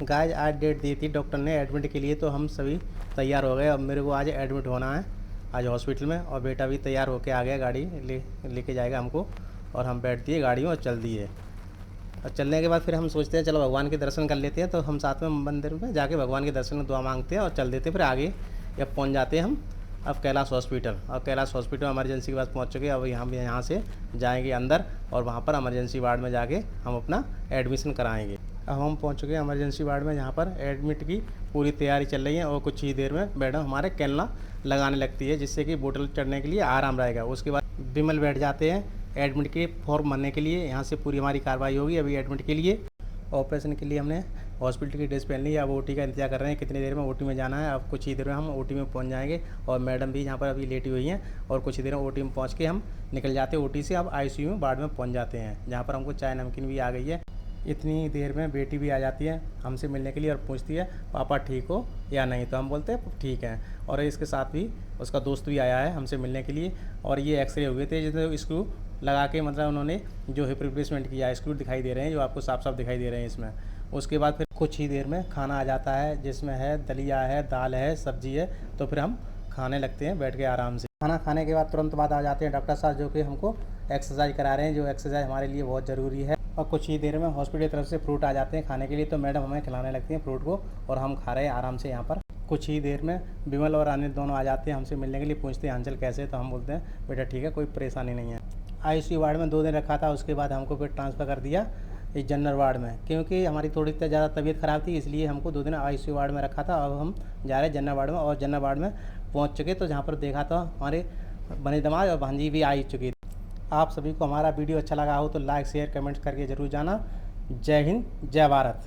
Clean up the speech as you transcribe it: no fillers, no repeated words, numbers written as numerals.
Guys आज date दी थी doctor ने एडमिट के लिए, तो हम सभी तैयार हो गए। अब मेरे को आज एडमिट होना है आज हॉस्पिटल में, और बेटा भी तैयार होके आ गया, गाड़ी लेके जाएगा हमको। और हम बैठ दिए गाड़ी में और चल दिए। और चलने के बाद फिर हम सोचते हैं चलो भगवान के दर्शन कर लेते हैं, तो हम साथ में मंदिर में जाके भगवान के दर्शन दुआ मांगते हैं और चल देते हैं। फिर आगे जब पहुँच जाते हैं हम अब कैलाश हॉस्पिटल। और कैलाश हॉस्पिटल इमरजेंसी के पास पहुँच चुके हैं। अब यहाँ से जाएंगे अंदर और वहाँ पर इमरजेंसी वार्ड में जाके हम अपना एडमिशन कराएंगे। अब हम पहुँच चुके हैं इमरजेंसी वार्ड में, जहाँ पर एडमिट की पूरी तैयारी चल रही है। और कुछ ही देर में मैडम हमारे कैलना लगाने लगती है, जिससे कि बोतल चढ़ने के लिए आराम रहेगा। उसके बाद बिमल बैठ जाते हैं एडमिट के फॉर्म भरने के लिए। यहाँ से पूरी हमारी कार्रवाई होगी अभी एडमिट के लिए। ऑपरेशन के लिए हमने हॉस्पिटल की ड्रेस पहन ली है। अब ओटी का इंतजार कर रहे हैं, कितनी देर में ओटी में जाना है। अब कुछ ही देर में हम ओटी में पहुंच जाएंगे। और मैडम भी यहाँ पर अभी लेटी हुई हैं, और कुछ ही देर में ओटी में पहुंच के हम निकल जाते हैं ओटी से। अब आईसीयू में वार्ड में पहुंच जाते हैं, जहाँ पर हमको चाय नमकीन भी आ गई है। इतनी देर में बेटी भी आ जाती है हमसे मिलने के लिए और पूछती है पापा ठीक हो या नहीं। तो हम बोलते हैं ठीक है। और इसके साथ भी उसका दोस्त भी आया है हमसे मिलने के लिए। और ये एक्सरे हुए थे, जिसमें स्क्रू लगा के मतलब उन्होंने जो हिप रिप्लेसमेंट किया है। स्क्रू दिखाई दे रहे हैं जो आपको साफ साफ दिखाई दे रहे हैं इसमें। उसके बाद फिर कुछ ही देर में खाना आ जाता है, जिसमें है दलिया है, दाल है, सब्जी है। तो फिर हम खाने लगते हैं बैठ के आराम से। खाना खाने के बाद तुरंत बाद आ जाते हैं डॉक्टर साहब, जो कि हमको एक्सरसाइज करा रहे हैं, जो एक्सरसाइज हमारे लिए बहुत ज़रूरी है। और कुछ ही देर में हॉस्पिटल की तरफ से फ्रूट आ जाते हैं खाने के लिए, तो मैडम हमें खिलाने लगती हैं फ्रूट को, और हम खा रहे हैं आराम से यहाँ पर। कुछ ही देर में विमल और अनिल दोनों आ जाते हैं हमसे मिलने के लिए, पूछते हैं अंचल कैसे। तो हम बोलते हैं बेटा ठीक है, कोई परेशानी नहीं है। आईसीयू वार्ड में 2 दिन रखा था, उसके बाद हमको फिर ट्रांसफ़र कर दिया इस जनरल वार्ड में, क्योंकि हमारी थोड़ी ज़्यादा तबीयत ख़राब थी, इसलिए हमको 2 दिन आईसीयू वार्ड में रखा था। अब हम जा रहे हैं जनरल वार्ड में। और जनरल वार्ड में पहुंच चुके, तो जहाँ पर देखा था हमारे बने दमाद और भांजी भी आ चुकी। आप सभी को हमारा वीडियो अच्छा लगा हो तो लाइक शेयर कमेंट्स करके ज़रूर जाना। जय हिंद, जय भारत।